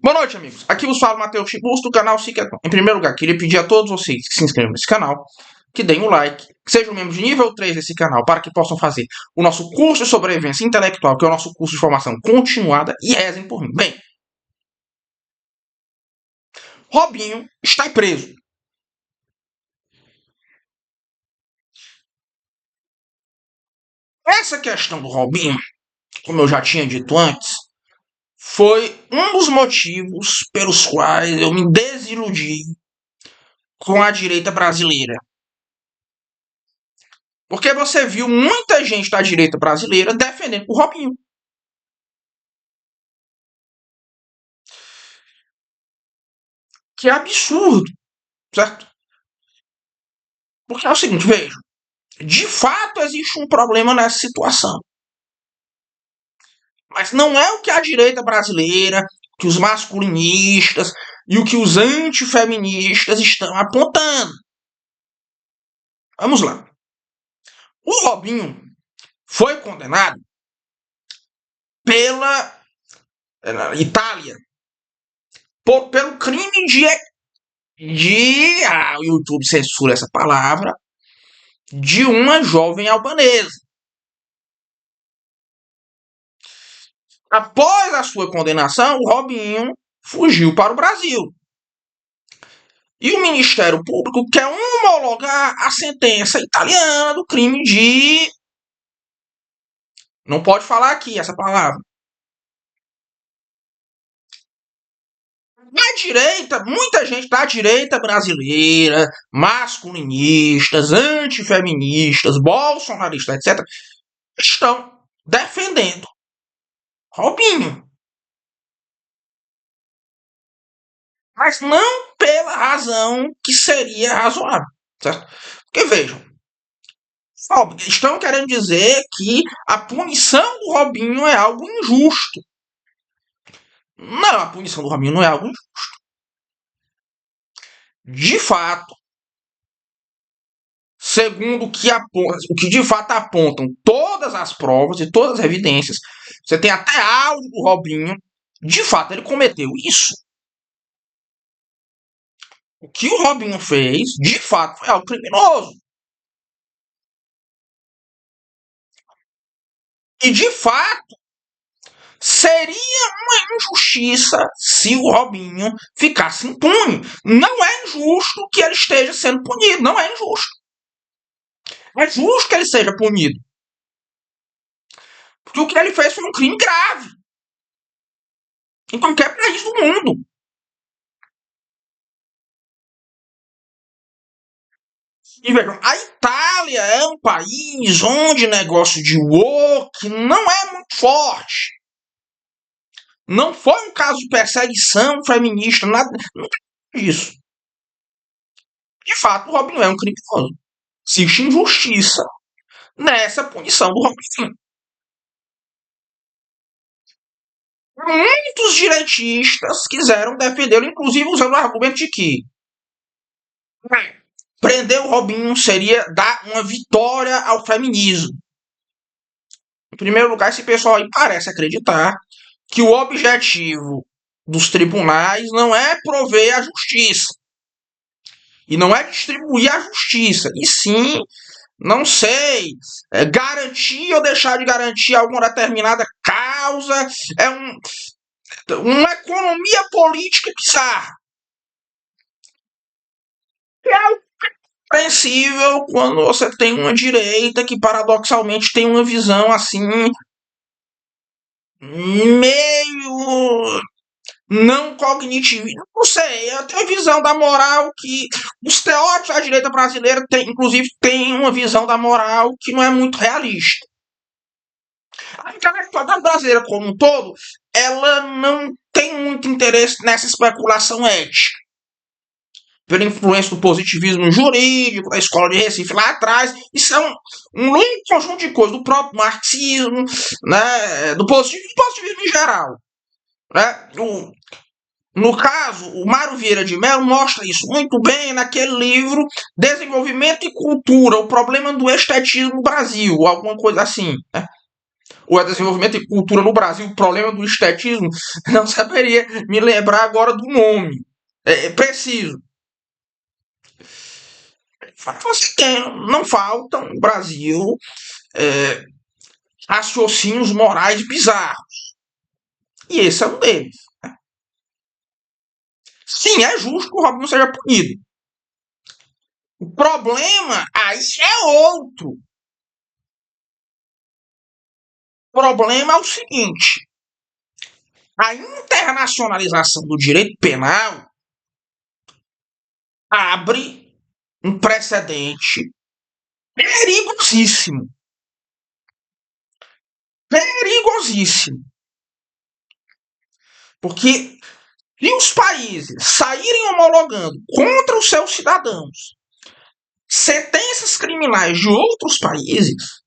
Boa noite, amigos. Aqui vos fala Matheus Chibus do canal Cicatron. Em primeiro lugar, queria pedir a todos vocês que se inscrevam nesse canal, que deem um like, que sejam membros de nível 3 desse canal, para que possam fazer o nosso curso de sobrevivência intelectual, que é o nosso curso de formação continuada, e rezem por mim. Bem, Robinho está preso. Essa questão do Robinho, como eu já tinha dito antes, foi um dos motivos pelos quais eu me desiludi com a direita brasileira. Porque você viu muita gente da direita brasileira defendendo o Robinho. Que é absurdo, certo? Porque é o seguinte, veja, de fato existe um problema nessa situação. Mas não é o que a direita brasileira, que os masculinistas e o que os antifeministas estão apontando. Vamos lá. O Robinho foi condenado pela Itália pelo crime de o YouTube censura essa palavra, de uma jovem albanesa. Após a sua condenação, o Robinho fugiu para o Brasil. E o Ministério Público quer homologar a sentença italiana do crime de... Não pode falar aqui essa palavra. Na direita, muita gente da direita brasileira, masculinistas, antifeministas, bolsonaristas, etc., estão defendendo Robinho. Mas não pela razão que seria razoável, certo? Porque vejam, estão querendo dizer que a punição do Robinho é algo injusto. Não, a punição do Robinho não é algo injusto. De fato, segundo o que de fato apontam todas as provas e todas as evidências, você tem até áudio do Robinho, de fato ele cometeu isso. O que o Robinho fez, de fato, foi algo criminoso. E, de fato, seria uma injustiça se o Robinho ficasse impune. Não é injusto que ele esteja sendo punido. Não é injusto. É justo que ele seja punido. Porque o que ele fez foi um crime grave. Em qualquer país do mundo. E vejam, a Itália é um país onde o negócio de woke não é muito forte. Não foi um caso de perseguição feminista, nada disso. De fato, o Robinho é um criminoso. Existe injustiça nessa punição do Robinho. Muitos direitistas quiseram defendê-lo, inclusive usando o argumento de que prender o Robinho seria dar uma vitória ao feminismo. Em primeiro lugar, esse pessoal aí parece acreditar que o objetivo dos tribunais não é prover a justiça. E não é distribuir a justiça. E sim, não sei, garantir ou deixar de garantir alguma determinada causa. É uma economia política bizarra. É compreensível quando você tem uma direita que paradoxalmente tem uma visão assim meio não cognitivista. Não sei, eu tenho a visão da moral que os teóricos da direita brasileira inclusive tem uma visão da moral que não é muito realista. A intelectualidade brasileira como um todo, ela não tem muito interesse nessa especulação ética. Pela influência do positivismo jurídico, da escola de Recife lá atrás, isso é um longo conjunto de coisas, do próprio marxismo, né, do positivismo em geral. Né? No caso, o Mário Vieira de Mello mostra isso muito bem naquele livro Desenvolvimento e Cultura, o problema do estetismo no Brasil, alguma coisa assim. Né? ou é desenvolvimento e cultura no Brasil, o problema do estetismo, não saberia me lembrar agora do nome. É preciso. Você tem, não faltam no Brasil é, raciocínios morais bizarros. E esse é um deles. Sim, é justo que o Robinho seja punido. O problema aí é outro. O problema é o seguinte: a internacionalização do direito penal abre um precedente perigosíssimo. Perigosíssimo. Porque se os países saírem homologando contra os seus cidadãos sentenças criminais de outros países,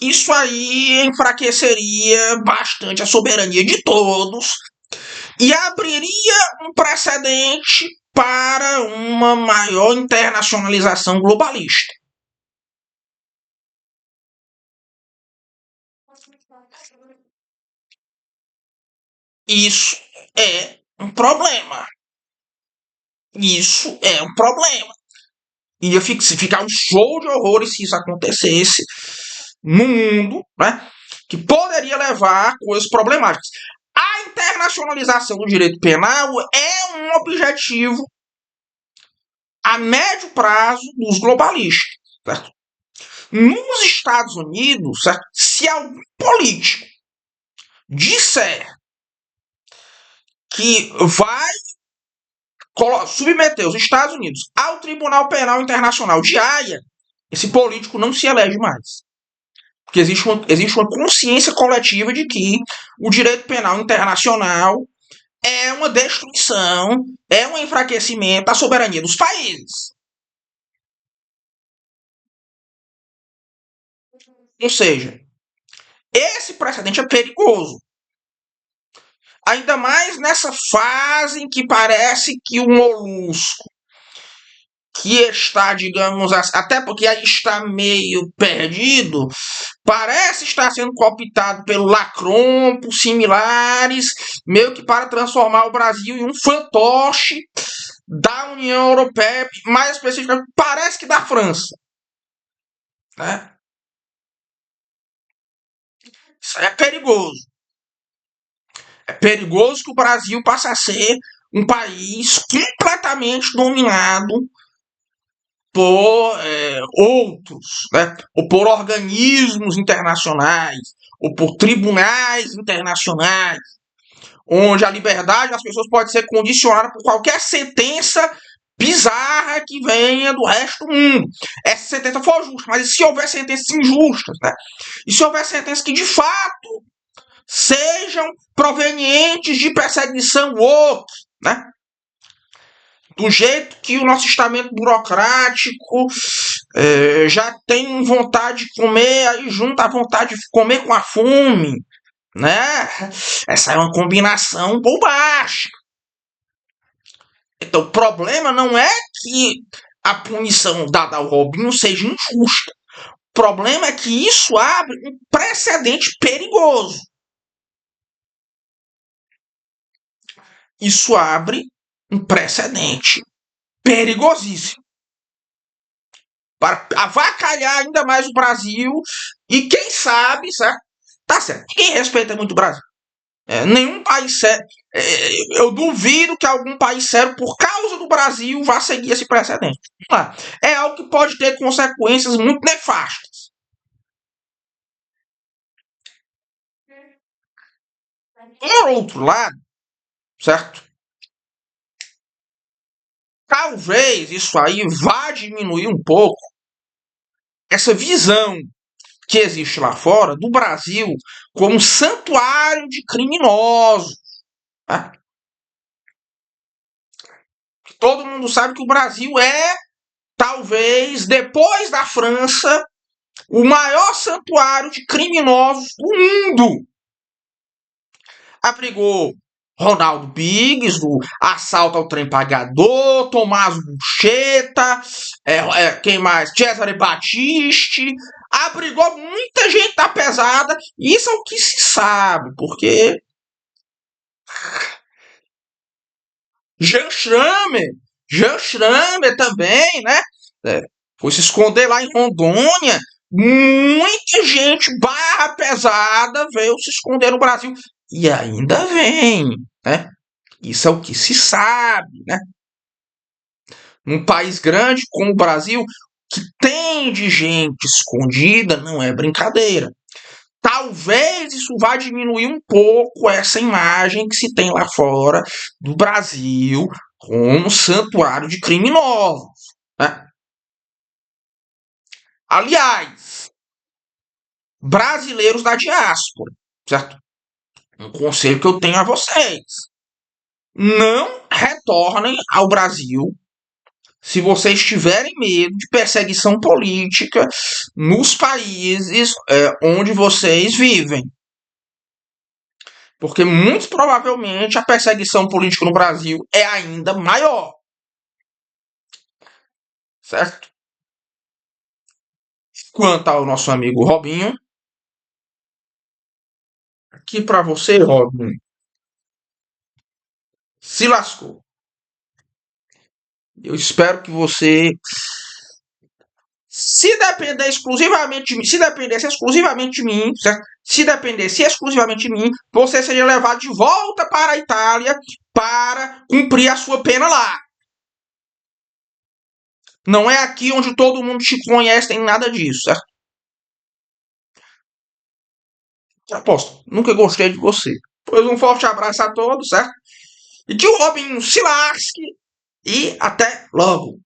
isso aí enfraqueceria bastante a soberania de todos e abriria um precedente para uma maior internacionalização globalista. Isso é um problema. Isso é um problema. Ia ficar um show de horrores se isso acontecesse no mundo, né? Que poderia levar a coisas problemáticas. A internacionalização do direito penal é um objetivo a médio prazo dos globalistas, certo? Nos Estados Unidos, certo? Se algum político disser que vai submeter os Estados Unidos ao Tribunal Penal Internacional de Haia, esse político não se elege mais. Porque existe uma consciência coletiva de que o direito penal internacional é uma destruição, é um enfraquecimento da soberania dos países. Ou seja, esse precedente é perigoso. Ainda mais nessa fase em que parece que o molusco, que está, digamos, até porque aí está meio perdido, parece estar sendo cooptado pelo Lacron, por similares, meio que para transformar o Brasil em um fantoche da União Europeia, mais especificamente, parece que da França. Né? Isso é perigoso. É perigoso que o Brasil passe a ser um país completamente dominado por outros, né? Ou por organismos internacionais, ou por tribunais internacionais, onde a liberdade das pessoas pode ser condicionada por qualquer sentença bizarra que venha do resto do mundo. Essa sentença for justa, mas e se houver sentenças injustas, né? E se houver sentenças que de fato sejam provenientes de perseguição woke, né? Do jeito que o nosso estamento burocrático já tem vontade de comer, aí junta a vontade de comer com a fome, né? Essa é uma combinação bombástica. Então, o problema não é que a punição dada ao Robinho seja injusta. O problema é que isso abre um precedente perigoso. Isso abre um precedente perigosíssimo para avacalhar ainda mais o Brasil e quem sabe, certo? Tá certo, quem respeita muito o Brasil? Nenhum país sério. Eu duvido que algum país sério, por causa do Brasil, vá seguir esse precedente. É algo que pode ter consequências muito nefastas. Por outro lado, certo? Talvez isso aí vá diminuir um pouco essa visão que existe lá fora do Brasil como santuário de criminosos. Né? Todo mundo sabe que o Brasil é, talvez, depois da França, o maior santuário de criminosos do mundo. Abrigou Ronaldo Biggs, do assalto ao trem pagador, Tomás Bucheta, quem mais? Cesare Battisti, abrigou muita gente da pesada. Isso é o que se sabe, porque Jean Schramer, Jean Schramer também, né? É, foi se esconder lá em Rondônia. Muita gente barra pesada veio se esconder no Brasil. E ainda vem, né? Isso é o que se sabe, né? Num país grande como o Brasil, que tem de gente escondida, não é brincadeira. Talvez isso vá diminuir um pouco essa imagem que se tem lá fora do Brasil como santuário de criminosos, né? Aliás, brasileiros da diáspora, certo? Um conselho que eu tenho a vocês: não retornem ao Brasil se vocês tiverem medo de perseguição política nos países onde vocês vivem. Porque muito provavelmente a perseguição política no Brasil é ainda maior. Certo? Quanto ao nosso amigo Robinho, aqui para você, Robinho, se lascou. Eu espero que você, se depender exclusivamente de mim, se dependesse exclusivamente de mim, certo? Se dependesse exclusivamente de mim, você seria levado de volta para a Itália para cumprir a sua pena lá. Não é aqui onde todo mundo te conhece, tem nada disso, certo? Aposto, nunca gostei de você. Pois um forte abraço a todos, certo? E que o Robinho se lasque e até logo.